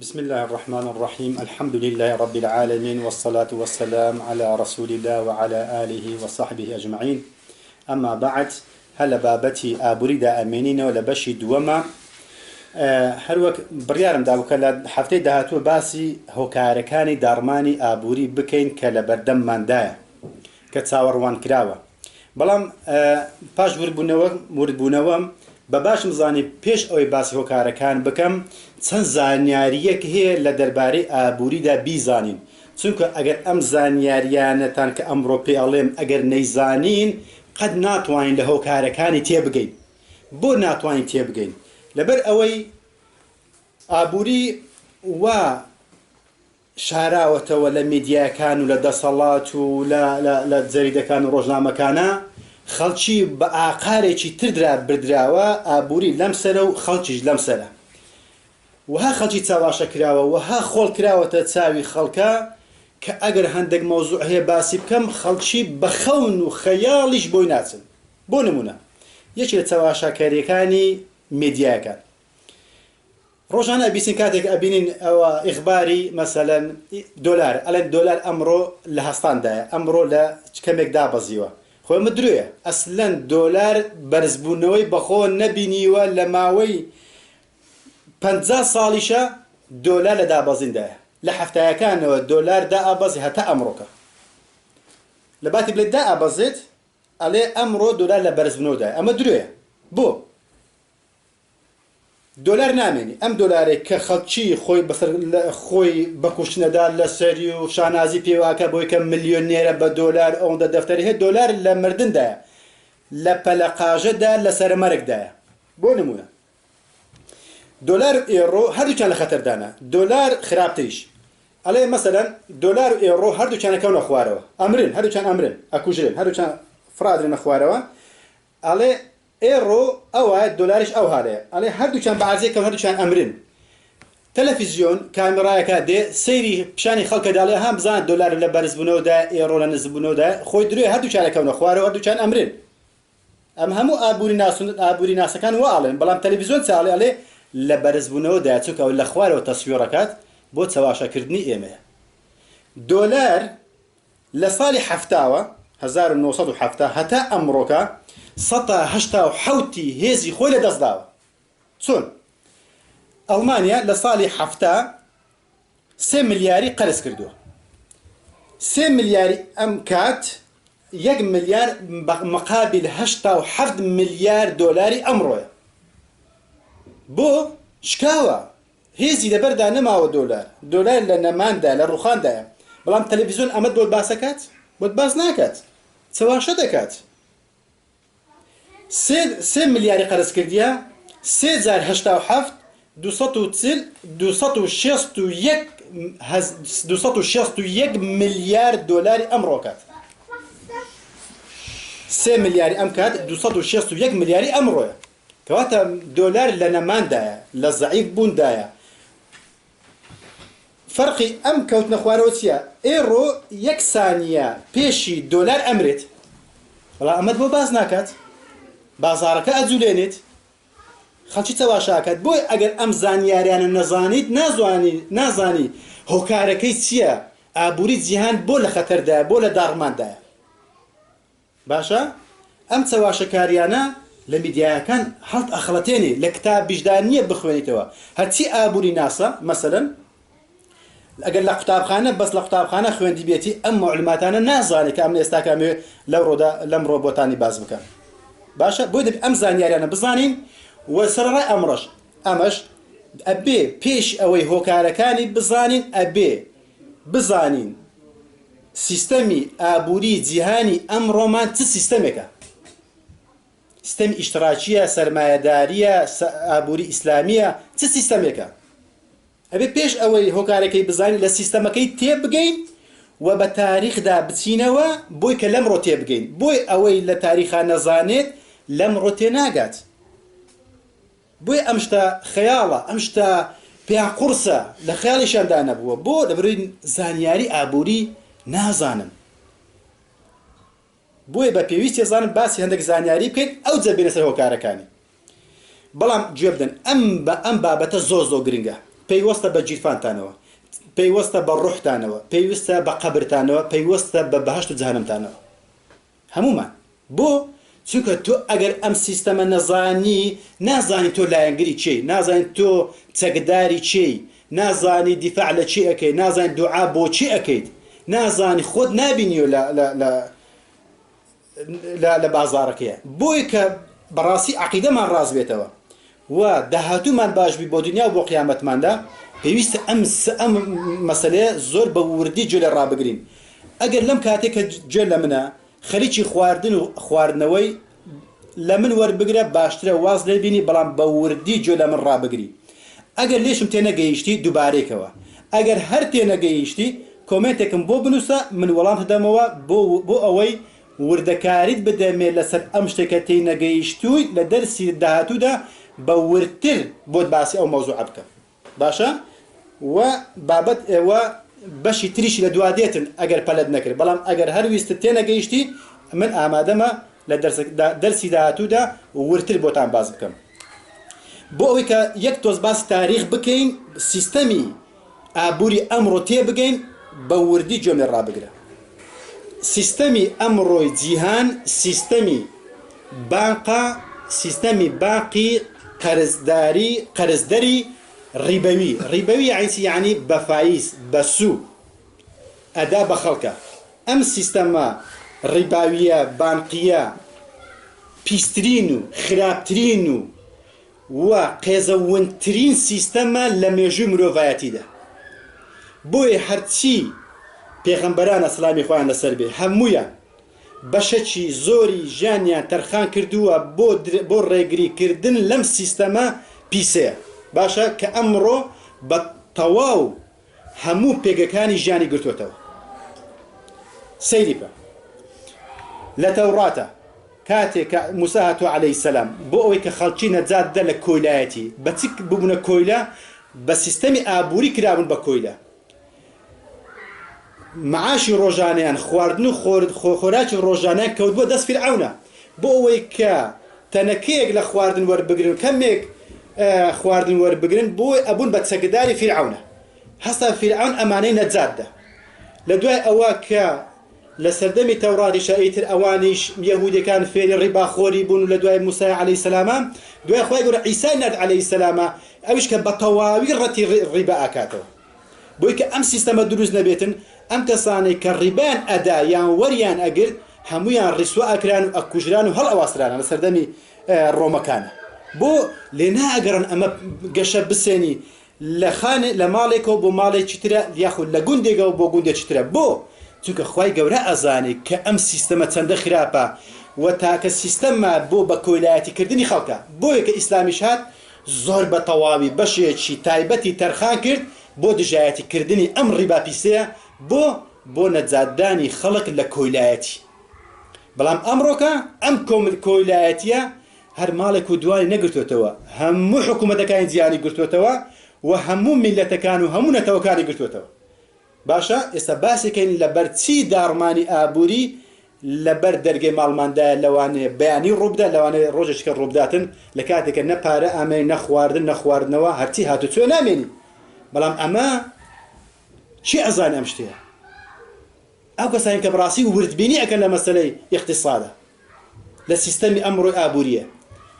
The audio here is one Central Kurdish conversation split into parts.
بسم الله الرحمن الرحيم الحمد لله رب العالمين والصلاة والسلام على رسول الله وعلى آله وصحبه أجمعين أما بعد هل بابتي أبريد أمينين ولا بشي دوما هر وقت بريارم داوك حفتي دهاتو باسي هوكاركاني دارماني أبوري بكين كلا بردم من دايا كتصاور وان كراوة بلام باش وردبونوام بەباش مزانی پێش ئەوەی باسی هۆکارەکان بکەم چەند زانیاریەک هەیە لە دەربارەی ئابووریدا بیزانین چونکە ئەگەر ئەم زانیاریانەتان کە ئەمڕۆ پێ ئەڵێم ئەگەر نەیزانین قەت ناتوانین لە هۆکارەکانی تێبگەین بۆ ناتوانین تێبگەین لەبەر ئەوەی ئابووری وا شاراوەتەوە لە میدیاکان و لە دەسەڵات و لە جەریدەکان و ڕۆژنامەکانە خەڵکی بە ئاقارێکی تردرا بردراوە ئابووری لەمسەرە و خەڵکیش لەمسەرە وها خەڵکی چاواشە کراوە وها خۆڵ کراوەتە چاوی خەڵکە کە ئەگەر هەندێک مۆزوع هەیە باسی بکەم خەڵکی بە خەون و خەیاڵیش بۆی ناچن بۆ نمونە یەکی لە چاواشەکاریەکانی میدیاکان ڕۆژانە ئەبیستین کاتێک ئەبینین ئەوە ئیخباری مەسەلەن دۆلار ئەڵێن دۆلار ئەمڕۆ لە هەستاندایە ئەمڕۆ لە کەمێک دابەزیوە خۆی مدرویە ئەسلەن دۆلار بەرزبوونەوەی بەخۆ نەبینیوە لە ماوەی 50 ساڵیشە دۆلار لە دابەزیندایە لە هەفتەیەکانەوە دۆلار دائەبەزی هەتا ئەمڕۆکە لە باتی بڵێت دائەبەزێت ئەڵێ ئەمڕۆ دۆلار لە بەرزبوونەوەدایە ئەمە درویە بۆ دۆلار نامێنی ئەم دۆلارێک کە خەڵکی خۆی بەکوشتنەدا لە سەری و شانازی پێواکە بۆی کە ملیۆنێرە بە دۆلار ئەوەندە دەفتەری هەیە دۆلار لە مردندایە لە پەلەقاژەدا لە سەرمەرگدایە بۆ نمونە دۆلار و ئێڕۆ هەردووچیان لە خەتەردانە دۆلار خراپتریش ئەڵێ مەسەلەن دۆلار و ئێڕۆ هەردووچیان ئەکەونە خوارەوە ئەمرن هەردووچیان ئەمرن ئەکوژرن هەردووچیان فرادرنە خوارەوە ئەڵێ ئێڕۆ ئەوە دۆلاریش ئەو هاالەیە ئەڵێ هەردووچیان بەعازێکەوە هەردووچیان ئەمرن تەلەڤیزیۆن کامێڕایەکە دێ سەیری پیشانی خەڵکەداڵێ هەم بزان دۆلار لە بەرزبوونەوەدا ئێڕۆ لە نزبوونەوەدا خۆی درێ هەردووچیان ئەکەونە خوارەوە هەردووچیان ئەمرن ئەم هەموو ئابووری ناسەکان واڵێن بەڵام تەلەڤیزیۆن چاڵێ ئەڵێ لە بەرزبوونەوەدا چووکە لە خوارەوە تەسویڕەکات بۆ چەواشەکردنی ئێمەیە دۆلار لە ساڵی هەفتاوە 1970 هەتا ئەمڕۆکە 187 هێزی خۆی لە دەستداوە چۆن ئەڵمانیا لە ساڵی هەفتا 3 ملیاری قەرز کردووە 3 ملیاری ئەم کات 1 ملیار مقابل 87 ملیار دۆلاری ئەمڕۆیە بۆ شکاوە هێزی لەبەردا نەماوە دۆلار لە نەماندا لە ڕوخاندایە بەڵام تەلەڤیزیۆن ئەمە بۆت باسەکات بۆت باس ناکات چەواشە دەکات 3 ملیاری قەرز کردیە 3,087 261 ملیار دۆلاری ئەمڕۆکات 3 ملیاری ئەم کات 261 ملیاری ئەمڕۆیە کەواتە دۆلار لە نەماندایە لە زەعیف بووندایە فەرقی ئەم کەوتنە خوارەوە چییە ئێڕۆ 1 سانیە پێشی دۆلار ئەمرێت بەڵام ئەمەد بۆ باز ناکات بازارەکە ئەجوولێنێت خەڵکی چەواشاکات بۆی ئەگەر ئەم زانیاریانە نەزانیت نازانی هۆکارەکەی چییە ئابووری جیهان بۆ لە خەتەردایە بۆ لە داڕماندایە باشە ئەم چەواشەکاریانە لە میدیاکان هەڵت ئەخڵەتێنێ لە کتاب بیشدانیە بخوێنیتەوە هەرچی ئابووری ناسە مەسەلەن ئەگەر لە قوتابخانە بەس لە قوتابخانە خوێندی بێتی ئەم معلوماتانە نازانێت کە ئەم ئێستا کامێ لەم ڕۆبۆتانی باز بکەن باشە بۆی دەبێت ئەم زانیاریانە بزانین و سەرڕای ئەمەش ئەبێ پێش ئەوەی هۆکارەکانی بزانین ئەبێ بزانین سیستەمی ئابووری جیهانی ئەمڕۆمان چ سیستەمێکە سیستەمی ئیشتراکیە سەرمایەداریە ئابووری ئیسلامیە چ سیستەمێکە ئەبێ پێش ئەوەی هۆکارەکەی بزانین لە سیستەمەکەی تێبگەین و بە تاریخدا بچینەوە بۆی کە لەمڕۆ تێبگەین بۆی ئەوەی لە تاریخا نەزانێت لەمڕۆ تێناگات بۆی ئەم شتە خەیاڵە ئەم شتە پێیان قورسە لە خەیاڵیشاندا نەبووە بۆ دەبڕین زانیاری ئابووری نازانن بۆیە بە پێویستی زانن باسی هەندێک زانیاری بکەین ئەو جەبێنە سەر هۆکارەکانی بەڵام گوێ بدەن ئەم بابەتە زۆر گرنگە پەیوەستە بە جیرفانتانەوە، پەیوەستە بە ڕوحتانەوە، پەیوەستە بە قەبرتانەوە، پەیوەستە بە بەهەشت و جەهەنەمتانەوە هەمومان. بۆ چونکە تۆ ئەگەر ئەم سیستەمە نازانی تۆ لایەنگری چی، نازانی تۆ چەکداری چی، نازانی دیفاع لە چی ئەەکەیت، نازانی دوعا بۆ چی ئەەکەیت، نازانی خۆت نبینیوە لە بازارەکەیە. بۆیە کە بەڕاستی عەقیدەمان ڕاست بێتەوە و داهاتوومان باش بی بۆ دنیا و بۆ قیامەتماندا، پێویستە ئەم مەسەلەیە زۆر بە وردی گوێ لێ ڕابگرین. ئەگەر لەم کاتێک کە گوێ لە منە خەریکی خواردن و خواردنەوەی لە من وەربگرە باشترە واز لێ بینی، بەڵام بە وردی گوێ لە من ڕابگری. ئەگەر لێشم تێنەگەیشتی دووبارێکەوە، ئەگەر هەر تێنەگەیشتی کۆمنتێکم بۆ بنووسە، من وەڵام دەدەمەوە بۆ ئەوەی وردەکاریت بدەمێ لەسەر ئەم شتێکە تێنەگەیشتووی لە دەرسی داهاتوودا بە وردتر بۆت باسی ئەو مەوزوعە بکە. باشە؟ و بابەت ئێوە بەشی تریشی لە دوادێتن ئەگەر پەلەت نەکرد، بەڵام ئەگەر هەرویستت تێنەگەیشتی من ئامادەمە لە دەرسی داهاتوودا وردتر بۆتان باز بکەم. بۆ ئەوەی کە یەک تۆز باسی تاریخ بکەین، سیستەمی ئابووری ئەمڕۆ تێبگەین، بە وردی گوێم لێ ڕابگرە. سیستەمی ئەمڕۆی جیهان سیستەمی بانقا، سیستەمی باقی قەرزدەری ڕیبەوی یعنی بەفایز بە سوو ئەدا بە خەڵکە. ئەم سیستەمە ڕیباویە بانقیە پیسترین و خراپترین و قێزەوەندترین سیستەمە لە مێژووی مرۆڤایەتیدا. بۆیە هەرچی پێغەمبەرانە سەلامی خۆیان لەسەر بێ هەموویان بەشەکی زۆری ژیانیان تەرخان کردووە بۆ ڕێگریکردن لەم سیستەمە پیسەیە. باشە کە ئەمڕۆ بە تەواو هەموو پێگەکانی ژیانی گرتوێتەوە. سەیری بە لە تەوراتە کاتێک کە موسا هاتووە عەلەیهی سەلام بۆ ئەوەی کە خەڵکی نەجات بدە لە کۆیلایەتی، بە چی ببوونە کۆیلا؟ بە سیستەمی ئابووری کرابوون بە کۆیلا. معاشی ڕۆژانیان، خواردن و خۆراکی ڕۆژانیان کەوت بۆ دەست فیرعەونە، بۆ ئەوەی کە تەنەکەیەک لە خواردن وەربگرن، کەمێک خواردن وەربگرن، بۆی ئەبوون بە چەکداری فیرعەونە. هەستا فیرعەون ئەمانەی نەجاتدە. لە دوای ئەوە کە لە سەردەمی تەوراتیشە ئیتر ئەوانیش یەهودیەکان فێری ڕیباخۆری بوون و لە دوای موسای عەلەیهی سەلامە، دوای خۆی گەورە عیسای نرد عەلەیهی سەلامە ئەویش کە بە تەواوی ڕەتی ڕیبا ئاکاتەوە. بۆی کە ئەم سیستەمە دروست نەبێتن، ئەم کەسانەی کە ڕیبایان ئەدا یان وەریان ئەگرت هەمویان ڕیسوا ئەکران و ئەکوژران و هەڵ ئەواسرانە لە سەردەمی ڕۆمەکانە. بۆ لێ ناگەڕن ئەمە گەشە بسێنی لە ماڵێکەوە بۆ ماڵێکی ترە، یاخود لە گوندێکەوە بۆ گوندێکی ترە. بۆ چونکە خوای گەورە ئەزانێ کە ئەم سیستەمە چەندە خراپە و تاکە سیستەمە بۆ بە کۆیلایەتیکردنی خەڵکە. بۆیە کە ئیسلامیش هات زۆر بە تەواوی بەشێکی تایبەتی تەرخان کرد بۆ دژایەتیکردنی ئەم ڕیبا پیسەیە، بۆ نەجاتدانی خەڵک لە کۆیلایەتی. بەڵام ئەمڕۆکە ئەم کۆیلایەتیە هەر ماڵێک و دوای نەگرتوێتەوە، هەموو حکوومەتەکانی جیهانی گرتوێتەوە و هەموو میلەتەکان و هەموو نەتەوەکانی گرتوێتەوە. باشە ئێستا باسێکەین لەبەر چی داڕمانی ئابووری لەبەر دەرگەی ماڵماندایە، لەوانەیە بەیانی ڕووبدا، لەوانەیە ڕۆژێکە ڕووبداتن لە کاتێکە نەپارە ئامێ نەخواردن نەخواردنەوە هەرچی هاتوچۆ نامێنی. بەڵام ئەمە چی ئەزانێ ئەم شتەیە؟ ئەو کەسانی کە بەڕاستی وردبینی ئەکەن لە مەسەلەی ئیقتیسادە لە سیستەمی ئەمڕۆی ئابووریە.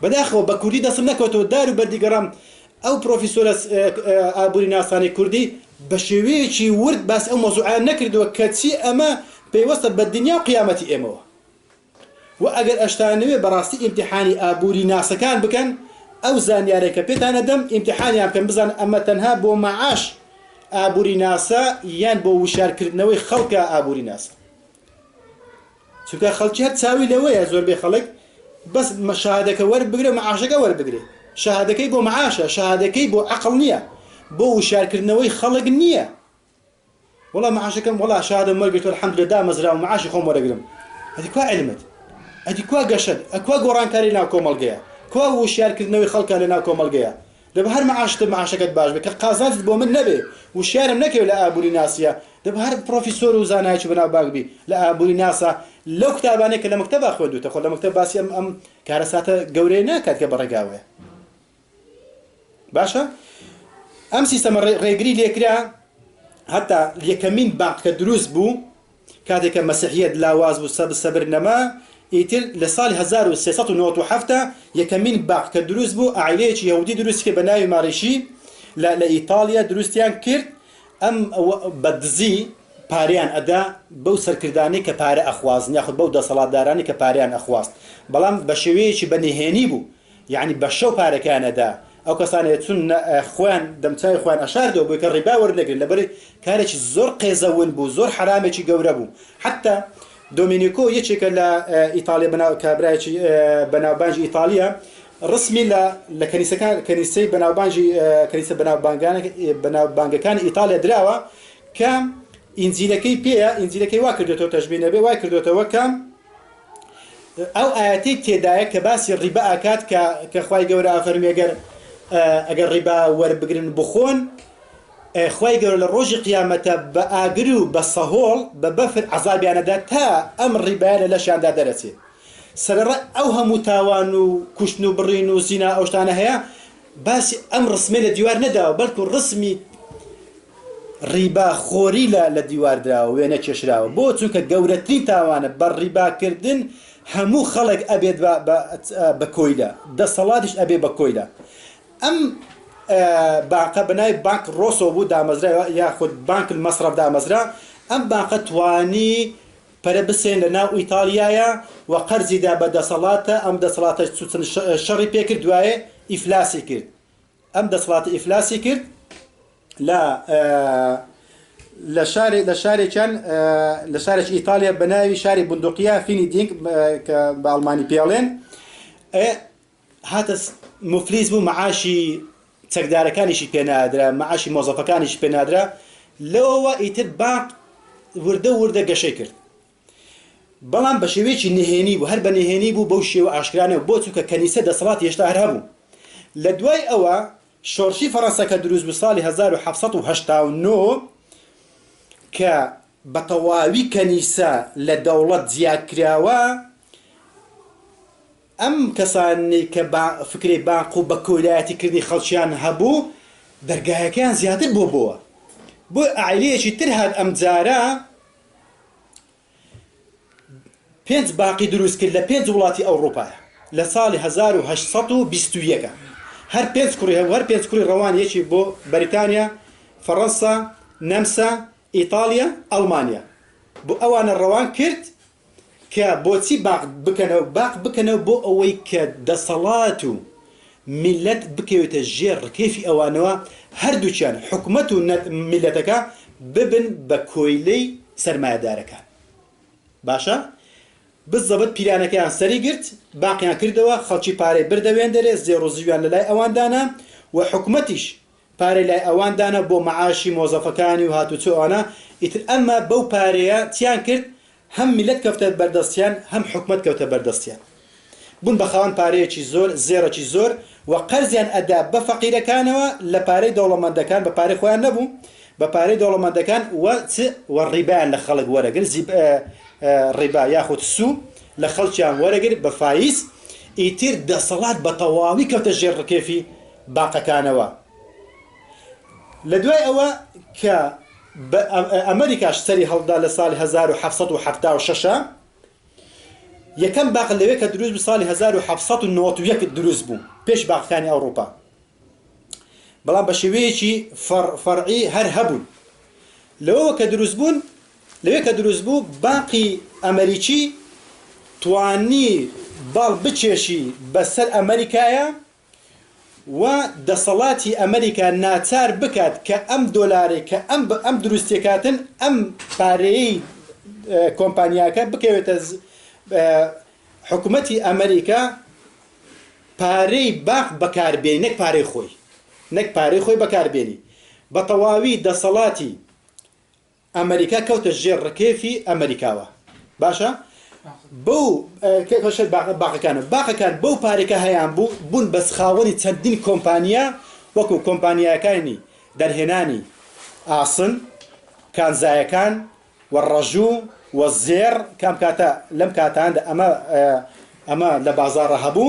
بەداخەوە بە کوردی دەسم نەکەوتەوە دار و بەردیگەڕام ئەو پرۆفیسۆرە ئابووری ناسانی کوردی بە شێوەیەکی ورد باس ئەو مۆزوعیان نەکردووە کە چی ئەمە پەیوەستە بە دنیا و قیامەتی ئێمەوە. و ئەگەر ئەشتانەوێ بەڕاستی ئیمتیحانی ئابووری ناسەکان بکەن، ئەو زانیارێکە پێتانە دەم ئیمتیحانیان بکەن بزان ئەمە تەنها بۆ مەعاش ئابووری ناسا یان بۆ وشارکردنەوەی خەڵکە ئابووری ناسا. چونکە خەڵکی هەر چاوی لەوەیە، زۆربەی خەڵک بەس شەهادەکە وەربگرێ مەعاشەکە وەربگرێ. شەهادەکەی بۆ مەعاشە، شەهادەکەی بۆ عەقڵ نییە، بۆ وشارکردنەوەی خەڵک نییە. وەڵا مەعاشەکەم وەڵا شەهادەم وەرگرتووە الحەمدولillah دامەزرا و مەعاشی خۆم وەرەگرم. ئەدی کوا علمت؟ ئەدی کوا گەشت؟ ئەکوا گۆڕانکاری ناو کۆمەڵگەیە؟ کوا وشارکردنەوەی خەڵکە لە ناو کۆمەڵگەیە؟ دەبە هەر مەعاشەکەت باش بێ کە قازانجت بۆ من نەبێ وشیارم نەکەوێت لە ئابووری ناسیە. دەبە هەر پرۆفیسۆر و زانایکی بەناو باک بی لە ئابووری ناسا لەو کتابانەیە کە لە مەکتەبا خوێندووتە. خۆ لە مەکتەب باسی ئەم کارەساتە گەورەی ناکات کە بەڕێگاوەیە. باشە؟ ئەم سیستەمە ڕێگری لێکرا هەتا یەکەمین بانق کە دروست بوو کاتێککە مەسیحیەت لاواز بوو سەبر نەما ئیتر لە ساڵی 1397 یەکەمین بانق کە دروست بوو عائیلەیەکی یەهودی دروست کرد بە ناوی ماڕیشی لە ئیتالیا دروستیان کرد ئەم بە دزی پاریان ئەدا بەو سەرکردانی کە پارە ئەخوازن یاخود بەو دەسەڵاتدارانی کە پاریان ئەخواست بەڵام بە شێوەیەکی بەنهێنی بوو یعنی بە شەو پارەکانەدا ئەو کەسانێت چون خۆیان دەمچای خۆیان ئەشاردەوە بۆی کە ڕیبا وەرنەگرن لەبەر کارێکی زۆر قێزەون بوو زۆر حرامێکی گەورە بوو حتا دۆمینیکۆ یەکێکە لە ئیتالیا کابراایکی بەناوبانجی ئیتالیا ڕسمی لە کەنیسەی بەناوبانجی کەنیسە بەناوبانگەکانی ئیتالیا دراوە کە ئینجیلەکەی پێیە ئینجیلەکەی وا کردێتەوە تەژبینە بێ وای کردێتەوە کە ئەو ئاەتەی تێدایە کە باسی ڕیبا ئاکات کە خوای گەورە ئەفەرمی ئەگەر ڕیبا وەربگرن بخۆن خوای گەورە لە ڕۆژی قیامەتە بە ئاگر و بە سەهۆڵ بە بەفر عەزابیانەدا تا ئەم ڕیبایە لە لەشیاندا دەرەچێت سەرەڕای ئەو هەموو تاوان و کوشتن و بڕین و زینا ئەو شتانە هەیە باسی ئەم ڕسمێ لە دیوار نەداوە بەڵکو ڕسمی ڕیبا خۆری لە دیوار دراوە وێنە کێشراوە بۆ چونکە گەورەترین تاوانە بە ڕیباکردن هەموو خەڵک ئەبێت بە کۆیلە دەسەڵاتیش ئەبێ بە کۆیلە ئەم بانقە بەناوی بانک ڕۆسۆ بوو دامەزرا یاخود بانک مەسرەف دامەزرا ئەم بانقە توانی پەرە بسێن لە ناو ئیتالیایە و قەرزیدا بە دەسەڵاتە ئەم دەسەڵاتە شەڕی پێکرد دوایێ ئیفلاسی کرد ئەم دەسەڵاتە ئیفلاسی کرد لە شارێکی ئیتالیا بە ناوی شاری بندوقیە فینی دینگ کە بە ئەڵمانی پێڵێن هاتە مفلیس بوو مەعاشی چەکدارەکانیشی پێنادرا مەعاشی مۆزەفەکانیشی پێنادرا لەوەوە ئیتر بانق وردە گەشەی کرد بەڵام بە شێوەیەکی نهێنی بوو هەر بە نهێنی بوو بەو شێوە ئاشکرانەوە بۆ چونکە کەنیسە دەسەڵات هێشتا هەر هەبوو لە دوای ئەوە شۆڕشی فەڕەنسا کە دروست بوو ساڵی 1789 کە بە تەواوی کەنیسە لە دەوڵەت زیادکراوە ئەم کەسانی کە فکری بانق و بە کۆیلایەتیکردنی خەڵکیان هەبوو دەرگایەکەیان زیاتر بۆ عائیلەیەکی تر هات ئەم جارە 5 باقی دروست کرد لە 5 وڵاتی ئەوڕۆپایە لە ساڵی 1821 هەر 5 کوڕی هەبوو هەر 5 کوڕی ڕەوان یەکی بۆ بەریتانیا فەڕەنسا نەمسا ئیتالیا ئەڵمانیا بۆ ئەوانە ڕەوان کرد کە بۆچی باق بکەنەوە بۆ ئەوەی کە دەسەڵات و میلەت بکەوێتە ژێر ڕکێفی ئەوانەوە هەردووچیان حکومەت و میلەتەکە ببن بە کۆیلەی سەرمایەدارەکان باشە بزەبت پیرانەکەیان سەری گرت باقییان کردەوە خەڵکی پارەی بردەوێندەرێ زێڕۆزیویان لە لای ئەواندانە و حکومەتیش پارەی لای ئەواندانە بۆ مەعاشی مۆزەفەکانی و هاتوچۆوانە ئیتر ئەمە بەو پارەیە چیان کرد هەم میلەت کەوتە بەردەستیان هەم حکومەت کەوتە بەردەستیان بوون بە خاوەن پارەیەکی زۆر زێڕێکی زۆر و قەرزیان ئەدا بە فەقیرەکانەوە لە پارەی دەوڵەمەندەکان بە پارەی خۆیان نەبوو بە پارەی دەوڵەمەندەکان و ڕیبایان لە خەڵک وەرەگرت ڕیبا یاخود سوو لە خەڵکیان وەرەگرت بە فایز ئیتر دەسەڵات بە تەواوی کەوتە ژێر ڕکێفی باقەکانەوە لە دوای ئەوە کە ئەمریکاش سەری هەڵدا لە ساڵی 1776 یەکەم باق لەوێ کە دروست بوو ساڵی 1791 دروست بوو پێش باقەکانی ئەوڕۆپا بەڵام بە شێوەیەکی فەرعی هەر هەبوون لەوە کە دروست بوو باقی ئەمریکی توانی باڵ بچێشی بەسەر ئەمریکایە و دەسەڵاتی ئەمریکا ناچار بکات کە ئەم دۆلارێک کە ئەم دروستیەکاتن ئەم پارەیەی کۆمپانیاکە بکەوێتە حکومەتی ئەمریکا پارەی باق بەکاربێنی نەک پارەی خۆی بەکاربێنی بە تەواوی دەسەڵاتی ئەمریکا کەوتە ژێر ڕکێفی ئەمریکاوە باشە بەو باقەکان بەو پارێکە هەیان بوون بە سخاوەنی چەندین کۆمپانیا وەکو کۆمپانیاکانی دەرهێنانی ئاسن کانزایەکان و ڕەژوو و زێر کام کاتە لەم کاتاندا ئەمە لە بازاڕە هەبوو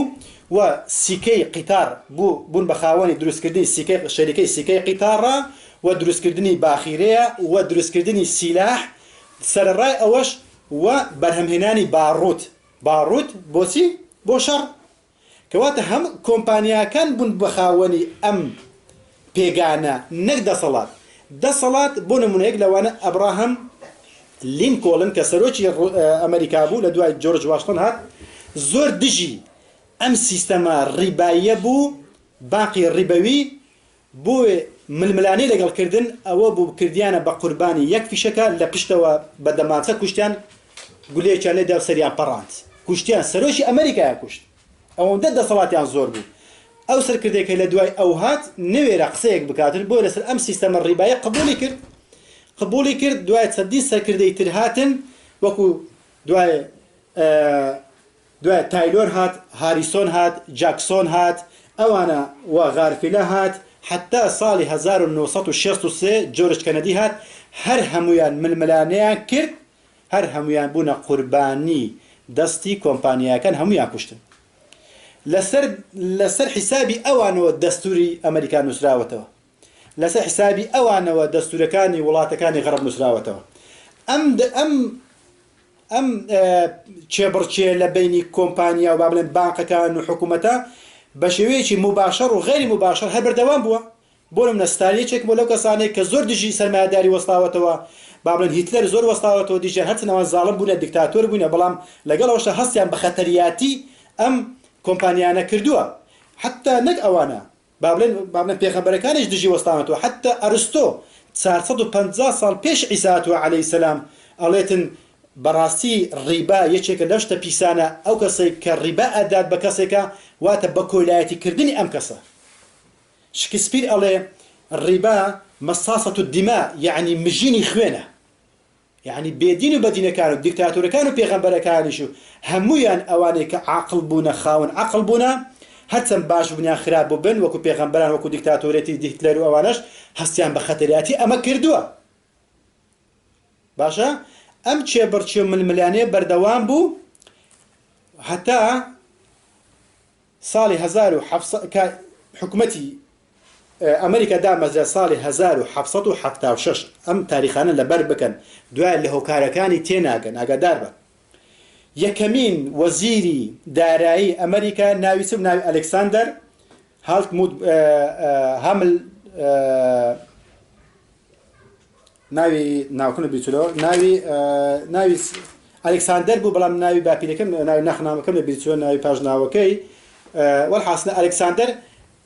و سیکەی قیتار بوون بە خاوەنی دروستکردنی شەریکەی سیکەی قیتارڕە و دروستکردنی باخیرەیە و دروستکردنی سیلاح سەرڕای ئەوەش و بەرهەمهێنانی باڕوت بۆچی بۆ شەڕ کەواتە هەم کۆمپانیاکان بوون بە خاوەنی ئەم پێگانە نەک دەسەڵات بۆ نمونەیەک لەوانە ئەبراهەم لینکۆڵن کە سەرۆکی ئەمریکا بوو لە دوای جۆرج واشنتن هات زۆر دژی ئەم سیستەمە ڕیباییە بوو باقی ڕیبەوی بۆ ململانەی لەگەڵکردن ئەوە بوو کردیانە بە قوربانی یەک فیشەکە لە پشتەوە بە دەماچە کوشتیان گولەیەکیان لێدا سەریان پەڕاند کوشتیان سەرۆکی ئەمریکایە کوشت ئەوەندە دەسەڵاتیان زۆر بوو ئەو سەرکردێکە لە دوای ئەو هات نوێرە قسەیەک بکاتن بۆ لەسەر ئەم سیستەمە ڕیبایە قبولی کرد دوای چەندین سەرکردەی تر هاتن وەکو دوای تایلۆر هات هاریسۆن هات جاکسۆن هات ئەوانە و غارفیلە هات حتا ساڵی 1963 جۆرج کەنەدی هات هەر هەمویان ململانەیان کرد هەر هەمویان بوونە قوربانی دەستی کۆمپانیاکان هەمویان کوشتن لەسەر حیسابی ئەوانەوە دەستوری ئەمریکا نووسراوەتەوە لەسەر حیسابی ئەوانەوە دەستورەکانی وڵاتەکانی غەرب نووسراوەتەوە ئەم چێبڕچێ لە بینی کۆمپانیا و با بڵێن بانقەکان و حکوومەتە بە شێوەیەکی مباشەر و غێری مباشەر هەر بەردەوام بووە بۆ نمونە ستالیەکێک بۆ لەو کەسانەی کە زۆر دژی سەرمایه‌داری وەستاوەتەوە با بڵێن هیتلەر زۆر وەستاوەتەوە دیژیان هەرچەندەوە زاڵم بوونە دیکتاتۆر بوونە بەڵام لەگەڵ ئەوەشە هەستیان بە خەتەریاتی ئەم کۆمپانیانە کردووە حتا نەک ئەوانە با بڵێن پێغەمبەرەکانیش دژی وەستاوەتەوە حتا ئەرستۆ 450 ساڵ پێش عیسا عەلەیهی سەلام ئەڵێتن بەڕاستی ڕیبا یەکێکە لەو شتە پیسانە ئەو کەسێک کە ڕیبا ئەدات بە کەسێکە واتە بە کۆلایەتیکردنی ئەم کەسە شکسپیر ئەڵێ ڕیبا مەساسەت الدیما یعنی مژینی خوێنە یعنی بێدین و بەدینەکان و دیکتاتۆرەکان و پێغەمبەرەکانیش و هەمویان ئەوانەی کە عاقڵ بوونە خاوەن عاقڵ بوونە هەرچەند باش بوونیان خراپ بوو بن وەکو پێغەمبەران وەکو دیکتاتۆرەتی هیتلەر و ئەوانەش هەستیان بە خەتەریاتی ئەمە کردووە باشە ئەم چێبڕچێ ململانەیە بەردەوام بوو هەتا ساڵی 1700 حکومەتی ئەمریکا دامەزرا ساڵی 1776 ئەم تاریخانە لەبەر بکەن دوای لە هۆکارەکانی تێناگەن ئاگادار بە یەکەمین وەزیری دارایی ئەمریکا ناوی ئەلێکساندەر هامل ناوکن بیرچلەوە ناوی ئەلێکساندەر بوو بەڵام ناوی باپیرەکەم ناوی نەخنامەکەم لە بیرچوە ناوی پاژناوەکەی وەڵحاسنە ئەلێکساندەر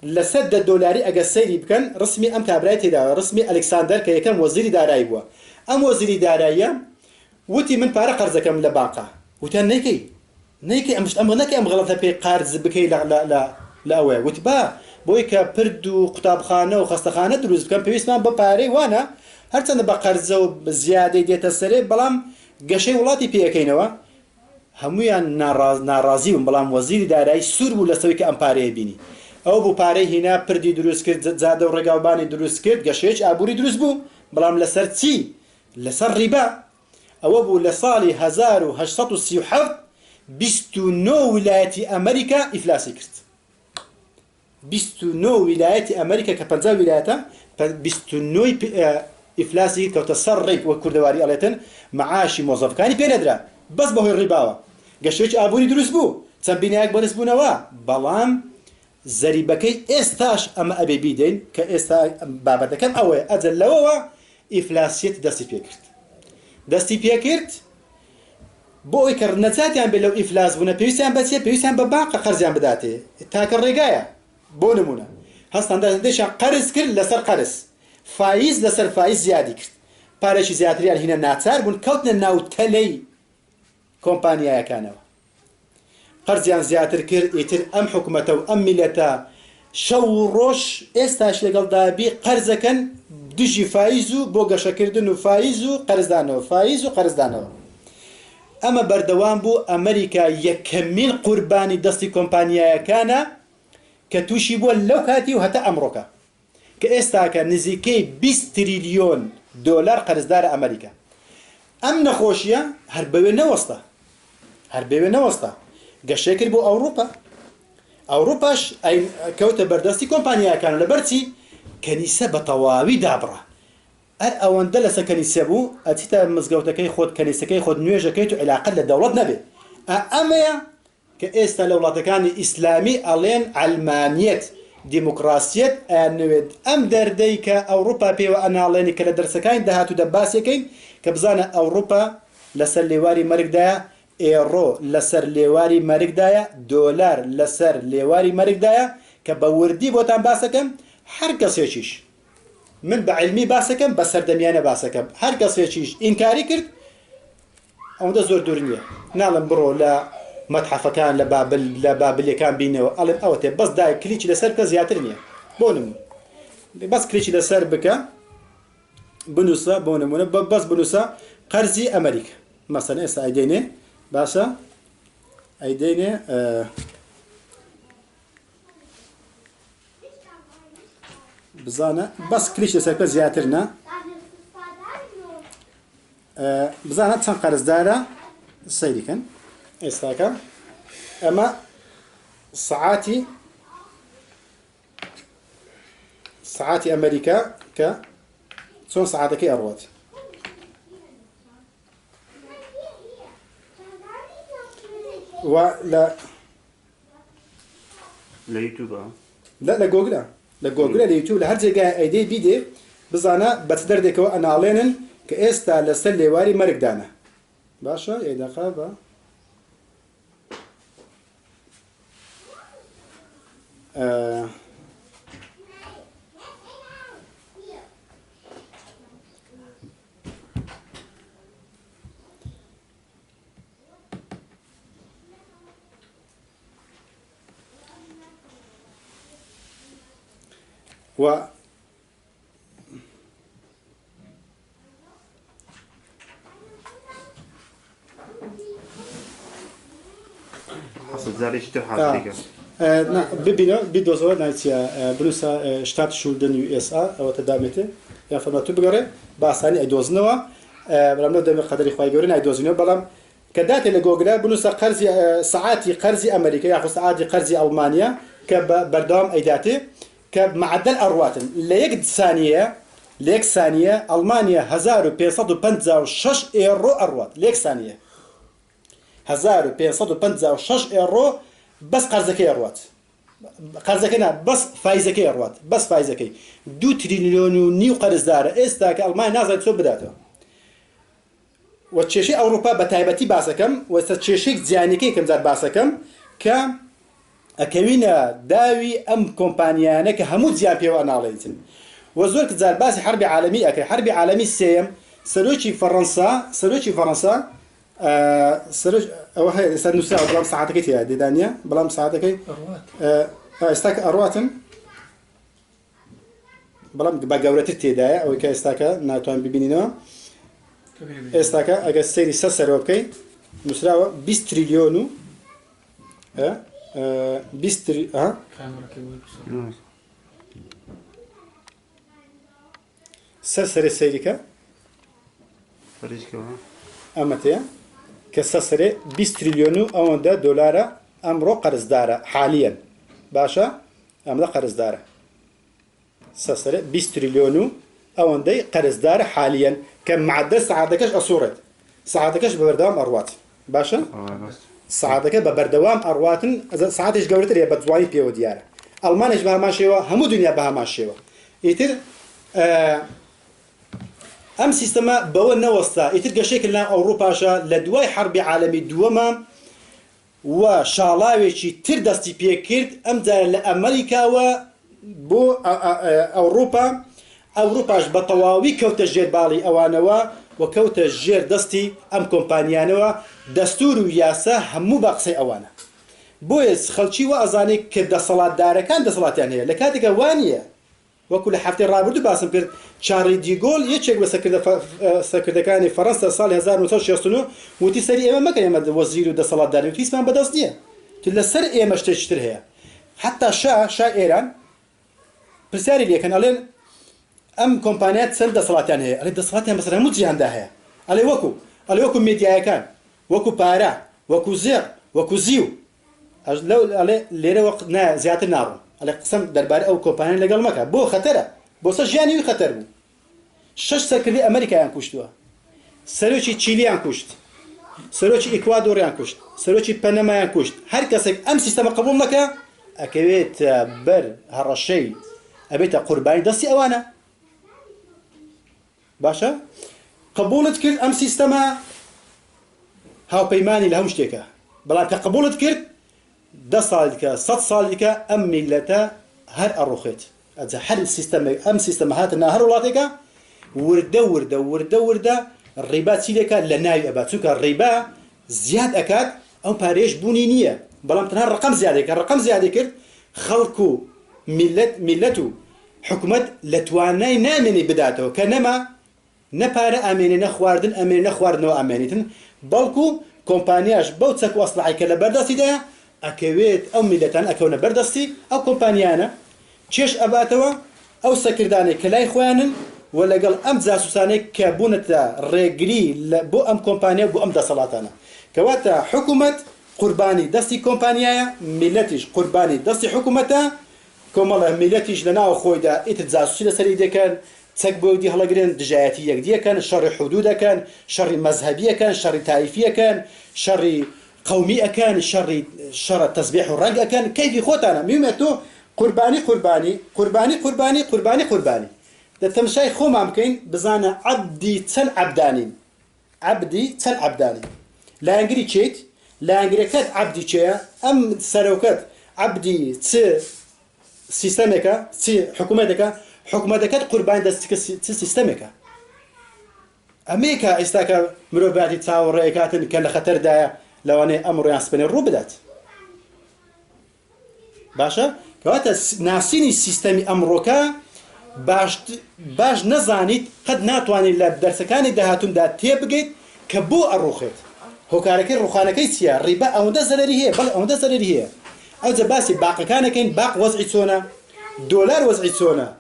لە $100 ئەگە سەیری بکەن ڕسمی ئەم کابرای تێداوە ڕسمی ئەلێکساندەر کە یەکەم وەزیری دارایی بووە ئەم وەزیری داراییە وتی من پارە قەرزەکەم لە بانقا وتیان نەیکەی ئەم غەڵەتە پێی قارز بکەی لە ئەوەیە وتی با بۆی کە پرد و قوتابخانە و خەستەخانە دروست بکەم پێویستمان بە پارەی وانە هەرچەندە بە قەرزە و زیادەی دێتە سەرێ بەڵام گەشەی وڵاتی پێەکەینەوە هەمویان ناڕازی بوون بەڵام وەزیری دارایی سوور بوو لەسەوەی کە ئەم پارەیە بینی ئەو بوو پارەی هینا پردی دروست کرد زادە و ڕێگاوبانی دروست کرد گەشەیەک ئابووری دروست بوو بەڵام لەسەر چی لەسەر ڕیبا ئەوە بوو لە ساڵی 1837 29 ویلایەتی ئەمریکا ئیفلاسی کرد 29 ویلایەتی ئەمریکا کە 50 ویلایەتە 29 ئیفلاسی کەوتە سەر ڕێک وە کوردەواری ئەڵێتن مەعاشی مۆزەفەکانی پێ نەدرا بەس بەهۆی ڕیباوە گەشتێکی ئابووری دروست بوو چەند بینایەک بەرز بوونەوە بەڵام زەریبەکەی ئێستاش ئەمە ئەبێ بیدەین کە ئێستا بابەتەکەم ئەوەیە ئەجەل لەوەوە ئیفلاسیەت دەستی پێکرد بۆ ئەوەی کە نەجاتیان بێت لەو ئیفلاس بوونە پێویستیان بەچێ پێویستیان بە بانقە قەرزیان بداتێ تاکە ڕێگایە بۆ نمونە هەستان دەشان قەرز کرد لەسەر قەرز فایز لەسەر فایز زیادی کرد پارێکی زیاتریان هینە ناچار بوون کەوتنە ناو تەلەی کۆمپانیایەکانەوە قەرزیان زیاتر کرد ئیتر ئەم حکومەتە و ئەم میلەتە شەو و ڕۆژ ئێستاش لەگەڵدابی قەرزەکەن دژی فایز و بۆ گەشەکردن و فایز و قەرزدانەوە ئەمە بەردەوام بوو ئەمریکا یەکەمین قوربانی دەستی کۆمپانیایەکانە کە تووشی بووە لەو کاتی و هەتا ئەمڕۆکە کە ئێستاکە نزیکەی 20 تریلیۆن دۆلار قەرزدارە ئەمریکا ئەم نەخۆشیە هەر بەوێ نەوەستا گەشەی کرد بۆ ئەوروپاش کەوتە بەردەستی کۆمپانیاکان لەبەرچی کەنیسە بە تەواوی دابڕە هەر ئەوەندە لەسەر کەنیسە بوو ئەچیتە مزگەوتەکەی خۆت کەنیسەکەی خۆت نوێژەکەیت و علاقەت لە دەوڵەت نەبێ ئەمەیە کە ئێستا لە وڵاتەکانی ئیسلامی ئەڵێن ئەلمانیەت دیموکراسیەت ئەیانوێت ئەم دەردەی کە ئەوروپا پێوە ئەناڵێنی کە لە دەرسەکانی داهاتوودا باسیەکەین کە بزانە ئەوروپا لەسەر لێواری مەرگدایە ئێڕۆ لەسەر لێواری مەرگدایە دۆلار لەسەر لێواری مەرگدایە کە بە وردی بۆتان باسەکەم هەر کەسێکیش من بە علمی باسەکەم بە سەردەمیانە باسەکەم هەر کەسێکیش ئینکاری کرد ئەوەندە زۆر دوور نییە ناڵم بڕۆ لە مەتحەفەکان لە بابلیەکان بینەوە ئەڵێن ئەوە تێ بەس دای کلیکی لەسەر کە زیاتر نییە بۆ نمونە بەس کلیکی لەسەر بکە بنووسە بۆ نمونە بەس بنووسە قەرزی ئەمریکا مەسەلەن ئێستا ئەیدێنێ باشە ئەیدێنێ بزانە بەس کلیش لەسەر کە زیاتر نا بزانە چەند قەرزدارە سەیریکەن ئێستاکە ئەمە سعاتی ئەمریکا کە چۆن سعاتەکەی ئەڕوات و لە یوتیوب لە گۆگلە لە گۆگلە لە یوتیوب لە هەر جێگای ئەیدەی بیدێ بزانە بە چ دەردێکەوە ئەناڵێنن کە ئێستا لەسەر لێواری مەرگدانە باشە ئێدەقا بە و حصل زاريش تحاسبك ببینە بیدۆزەوە نایچە بنووسە شتات شولدن USA ئەوە تەدامێتێ یا فەرماتوو بگەڕێ باسانی ئەیدۆزنەوە بەڵام لەو دەمێ قەدەری خوای گەورە نایدۆزینەوە بەڵام کە داتێ لە گۆگلە بنووسە قەرزی سعاتی قەرزی ئەمریکا یاخۆ سعاتی قەرزی ئەڵمانیا کە بەردەوام ئەیداتێ کە معدل ئەڕواتن لە یەک سانیە ئەڵمانیا 1556 ئێڕۆ ئەڕوات لە یەک سانیە 1556 ئێڕۆ بەس قەرزەکەی ئەڕوات قەرزەکەی نا بەس فایزەکەی ئەڕوات بەس فایزەکەی 2 تریلیۆن و نیو قەرزدارە ئێستا کە ئەڵمانیا نازانێت چۆن بداتەوە و کێشەی ئەوروپا بە تایبەتی باسەکەم وەستا کێشەی جیانەکەی کەم جار باسەکەم کە ئەکەوینە داوی ئەم کۆمپانیانە کە هەموو جیان پێوە ئەناڵێتن و زۆر جار باسی حربی عالەمی ئەکەی حربی عالەمی سێیەم سەرۆکی فەڕەنسا ئەوە هەیە ئێستا نووسراوە بەڵام ساعاتەکەی تێدا دێدانە بەڵام ساعاتەکەی ئێستا کە ئەڕواتن بەڵام بە گەورەتر تێدایە ئەوەی کە ئێستاکە ناتوان ببینینەوە ئێستاکە ئەگەر سەیری سەرەوە بکەیت نووسراوە 20 تریلیۆن و 20 سەرێ سەیریکە ئەمە تەیە کە سەرێ 20 تریلیۆن و ئەوەندە دۆلارە ئەمڕۆ قەرزدارە حالیەن باشە ئەمە قەرزدارە سەرێ 20 تریلیۆن و ئەوەندەی قەرزدارە حالیەن کە معدە سعاتەکەش ئەسوڕێت سعاتەکەش بە بەردەوام ئەڕوات باشە سعاتەکە بە بەردەوام ئەڕواتن سعاتێش گەورەترە بە جوانی پێوە دیارە ئەڵمانیش بە هەمان شێوە هەموو دنیا بە هەمان شێوە ئیتر ئەم سیستەمە بەوە نەوەستا ئیتر گەشێک لە ئەوروپاشە لە دوای حربی عالەمی دووەمە و شاڵاوێکی تر دەستی پێکرد ئەم جارە لە ئەمریکاوە بۆ ئەوروپاش بە تەواوی کەوتە ژێر باڵی ئەوانەوە و کەوتە ژێر دەستی ئەم کۆمپانیانەوە دەستور و یاسا هەموو بە قسەی ئەوانە بۆیە خەڵکی وە ئەزانێ کە دەسەڵاتدارەکان دەسەڵاتیان هەیە لە کاتێکە وانە وەکو لە هەفتەی ڕابردوو باسم کرد چارلی دیگۆل یەکێک بە سەرکردەکانی فەڕەنسا ساڵی 1969 وتی سەری ئێمە مەکەن ئێمە وەزیر و دەسەڵاتداری و هیچمان بەدەست نییە لەسەر ئێمە شتێکتر هەیە حتا شا ئێران پرسیاری لێکەن ئەڵێن ئەم کۆمپانیات چەند دەسەڵاتیان هەیە ئەڵێ دەسەڵاتیان بەسەر هەموو جیهاندا هەیە ئەڵێ وەکو مێدیایەکان وەکو پارە وەکو زێر وەکو زیو لو ليرة وقت نا زيادة نارو على قسم دربار أو كومباني لقال مكا بو خطرة بو سجاني خطر بو شش سكري أمريكا ينكشتوا سروشي تشيلي ينكشت سروشي إكوادور ينكشت سروشي بنما ينكشت هر كسك أم سيستم قبول لك أكيد بر هالشيء أبيت قرباني دستي أوانا باشا قبولت كرد أم سيستم هاو بيماني لهم شتيكا بلا كقبولت كرد ده صالك صد صالك أم ملته هر الرخيت هذا هر السيستم أم سيستم هات النهر ولاتك ورده الربا تسيلك لناي أباتوك الربا زياد أكاد أو باريش بونينية بلام تنها الرقم زيادة كرد خلقو ملته حكومة لتواني نامني بداته كنما نبار أميني نخواردن وأمينيتن بلكو كومبانياش بوتسك وأصلحي كلا بردستي ده أكويت أو ملتان أكون بردستي أو كومبانيانا تشيش أباتوا أو سكرداني كلاي خوانن ولا قال أم زاسوساني كابونة رجلي بو أم كومبانيا بو أم دا صلاتنا كواتا حكومة قرباني دستي كومبانيا ملتيش قرباني دستي حكومتها كماله ملتيش لنا وخوي دا إتزاسوسي لسري دي كان تكبو دي هلاقرين دجاياتية دي كان شر حدود كان شر مذهبية كان شر تاريخية كان شر قومي كان شر التسبيح والرق كان كيف خوتنا ميمتو قرباني ده تمشي خو ممكن بزانا عبدي تل عبداني لا انجري تشيت لا انجري كات عبدي تشيا ام سروكات عبدي ت سيستمك ت حكومتك قربان دستك سيستمك امريكا استاك مروباتي تصاور ريكات كان خطر دا لو اني امر ياسبن الروبدات باشا كواتا ناسيني السيستم امروكا باش نزانيت قد ناتواني لا بدرسكاني دهاتون دا تيبقيت كبو الروخيت هو كاركي روخانكي سيا ربا او دا زرري هي بل او دا زرري هي او زباسي باقي كان كاين باق وضعي سونا دولار وضعي سونا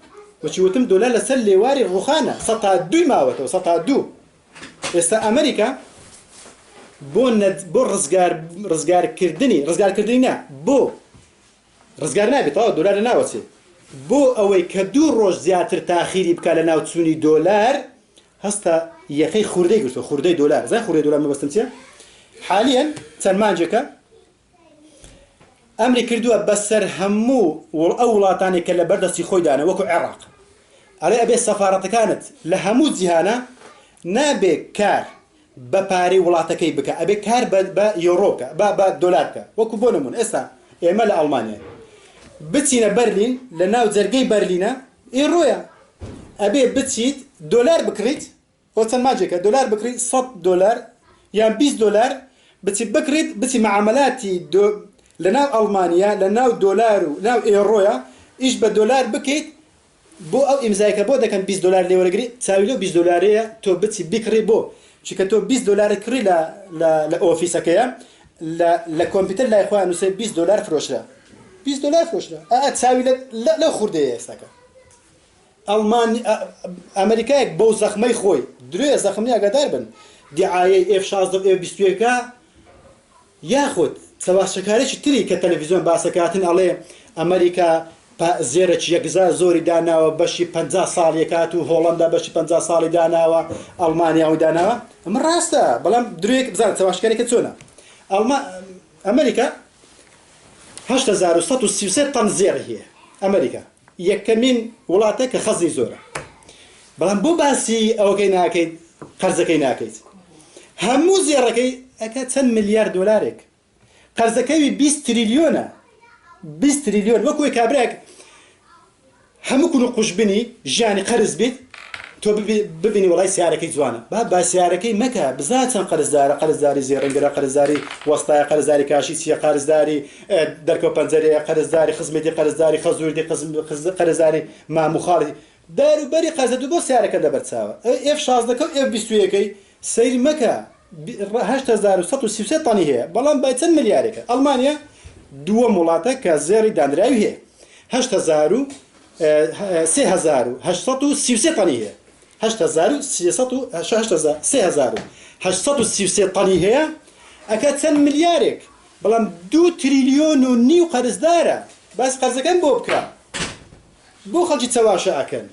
وشي وتم دولار لسلي واري روخانه سطا دو ماوتو سطا دو استا امريكا بو رزقار كردني نا بو رزقار نابي طاو دولار ناوتي بو اوي كدو روج زياتر تاخيري بكا لناو تسوني دولار هستا يخي خوردي دولار زي خوردي دولار ما بستمتيا حاليا تنمانجكا امري كردوها بسر همو والاولاتاني كلا بردسي خوي دانا وكو عراق علي ابي السفارة كانت لهمو زيهانا نابي كار بباري ولاتكي بكا ابي كار بيوروكا بدولاركا وكو بونمون اسا اعمال المانيا بتسينا برلين لناو زرقي برلينا إيرويا أبي بتسيت دولار بكريت وصل ماجيكا دولار بكريت $100 يعني $20 بتسي بكريت بتسي معاملاتي لناو ألمانيا لناو دولار لناو إيرويا إيش بدولار بكيت بو أو إمزايكا بو ده كان $20 لي ورقري تساوي له $20 تو بتسي بكري بو شكا تو $20 كري لا أوفيسكيا لا كمبيوتر لا إخوان نسي $20 فروشلا $20 فروشلا تساوي لا خوردي استاكا أمريكا بو زخمي خوي دروي زخمي أقدر بن دعاية F16 F21 ياخد سواء شكاريش تري كتلفزيون باسكاتن عليه أمريكا زيرش يجزا زوري دانا وبشي 50 سال يكاتو هولندا بشي 50 سال دانا وألمانيا ودانا من راستا بلام درويك بزان سواء شكاري كتسونا أمريكا 8136 طن زير هي أمريكا يكمن ولاتك خزي زورة بلان بو باسي أو كيناكيد قرض كيناكيد همو زيركي أكاد $10 مليار قرض كي 20 تريليون وكوي كابراك همو كنو قوش بني جاني قرض بيت تو ببني والله سياركي زوانا با سياركي مكا بزات قرضداري زيرنجرا قرضداري وسطايا قرضداري كاشيسيا قرضداري دركو بنزري قرضداري خزمتي قرضداري خزوردي قرضداري مع مخالفي دارو بري قرض دو سياركا دبرتساوا F16 F21 سير مكا 8136 طني هي بلان باي 10 مليار المانيا دو مولاتك كزيري داندراوي هي 3836 طني هي 3836 طني هي أكاد 10 مليارك بەڵام 2 تریلیۆن و نیو قەرزدارە باس قەرزەکەم بۆ بکە بۆ خەڵکی چەواشە ئەکەن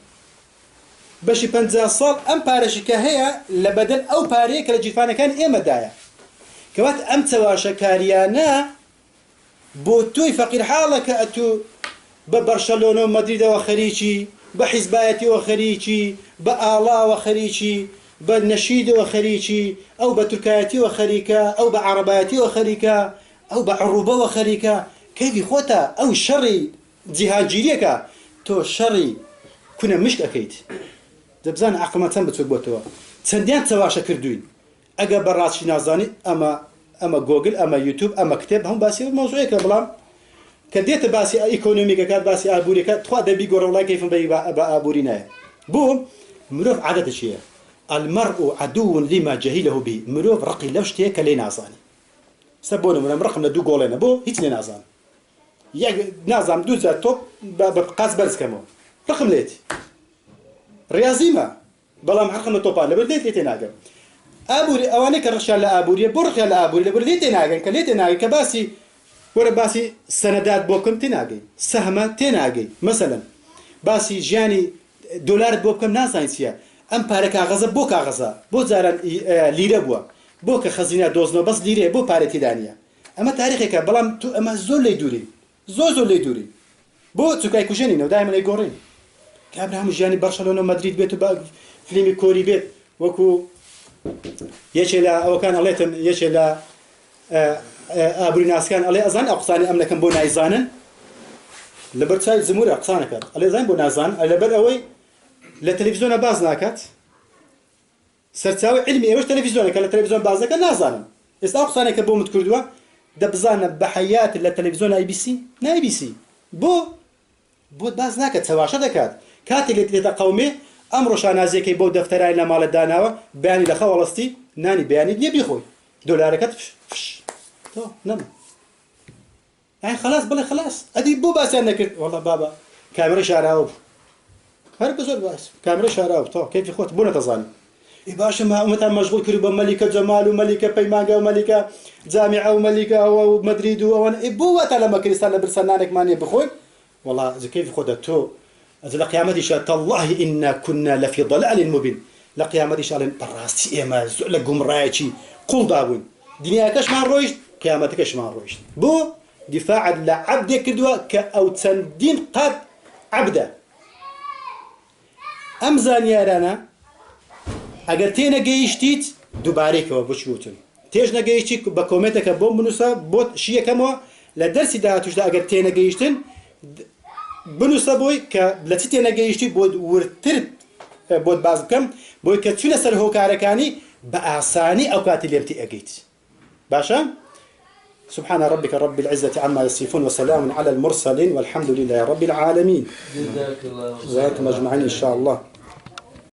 بەشی 50 ساڵ ئەم پارەشی کە هەیە لە بەدەل ئەو پارەیە کە لە جیرفانەکان ئێمەدایە کەوات ئەم چەواشە کاریانە بۆ تۆی فەقیر حاڵە کە ئەتوو بە بەرشەلۆنە و مەدریدەوە خەریکی بە حیزبایەتیەوە خەریکی بە ئاڵاوە خەریکی بە نەشیدەوە خەریکی ئەو بە تورکایەتیەوە خەریکە ئەو بە عەرەبایەتیەوە خەریکە ئەو بە عەروبەوە خەریکە کەیفی خۆتە ئەو شەڕی جیهانگیریەکە تۆ شەڕی کونە مشک ئەەکەیت دەبزان عەقڵمان چەند بچووک بۆتەوە چەندیان چەواشە کردوین ئەگە بەڕاستی نازانی ئەمە گۆگل ئەمە یوتیوب ئەمە کتێب هەموو باسی مۆزوعەکە بەڵام کە دێتە باسی ئیکۆنۆمیکەکات باسی ئابووریەکە تخوا دەبی گۆڕە وڵای کەیفم بە ئابووری نایە بۆ مرۆڤ عادەتە چییە المرء عدو لما جهله به مرۆڤ ڕقی لەو شتەیە کە لێ نازانی سە بۆ نمونە ڕقم لە 2 گۆڵێنە بۆ هیچ لێ نازان یەک نازام 2 جار تۆپ بە قاز بەرزکەمەوە ڕقم لێتی ڕاضیمە بەڵام حەقم لە تۆپان لەبەر لێت لێ تێناگەم ئابووری ئەوانەی کە ڕەشیان لە ئابووریە بۆ ڕقیان لە ئابووری لەبەر لێ تێناگەن کە لێ تێناگەن کە باسی وەرە باسی سەنەدات بۆ بکەم تێناگەی سەهمە تێناگەی مەسەلەن باسی ژیانی دۆلارت بۆ بکەم نازانی چییە ئەم پارە کاغەزە بۆ کاغەزە بۆ جاران لیرە بووە بۆ کە خەزینە دۆزنەوە بەس لیرێ بۆ پارە تێدانە ئەمە تاریخێکە بەڵام تو ئەمە زۆر لێی دووری زۆر لێی دووری بۆ چوکای کوژێنینەوە دایمە لەی گۆڕین کابرا هەموو ژیانی بەرشەلۆنە مەدرید بێت و فیلمی کۆری بێت وەکو یەکێ لە ئەوەکان ئەڵێتن یەکێ لە ئابووری ناسکان ئەڵێ ئەزان ئەو قسانی ئەم نەکەم بۆ نایزانن لەبەر چای زمورە قسانەکات ئەڵێ زان بۆ نازان لەبەر ئەوەی لە تەلەڤیزیۆنە باز ناکات سەرچاوی علمی ئێوەش تەلەڤیزیۆنەکە لە تەلەڤیزیۆن باز دەکەن نازانن ئێستا ئەو قسانێکە بۆ مت کردووە دەبزانە بە حەیات لە تەلەڤیزیۆن IBC نایبیسی بۆ باز ناکات چەواشە دەکات کاتێک لێتە قەومێ ئەم ڕۆژانازیەکەی بۆ دەفتەرای لە ماڵت داناوە بەیانی لە خەوەڵستی نانی بەیانی نییە بیخۆی دۆلارەکەت تۆ نەما يعني خلاص بلا خلاص ادي بو باس انك والله بابا كاميرا شاراوب هر بزول باس كاميرا شاراوب تو كيف يخوت بونا تظن اي باشا ما متى مشغول كريبا ملكه جمال وملكه بيمانجا وملكه جامعه وملكه ومدريد وانا بو لما كريستال برسنانك ماني بخوي والله كيف يخوت تو اذا قيامتي شاء الله انا كنا لفي ضلال مبين لقيامتي شاء الله براسي ما زول قمرايتي قول داوين دنيا كاش ما رويش قيامتك ما رويش بو دفاع لعبد كدوا كأو تندين قد عبده أمزان يارانا أجر تينا جيشتيت دوباريك وبشوتن تيجنا جيشتيك بكومنتك بوم بنوسا بوت شيء كمان لدرس ده تجد أجر تينا جيشتن بنوسا بوي كبلتي تينا جيشتي بود ورترب بود بعض كم بوي كتشيل سرهو كاركاني بأعصاني أو كاتليم تأجيت باشا سبحان ربك رب العزة عما يصفون وسلام على المرسلين والحمد لله رب العالمين جزاكم أجمعين إن شاء الله.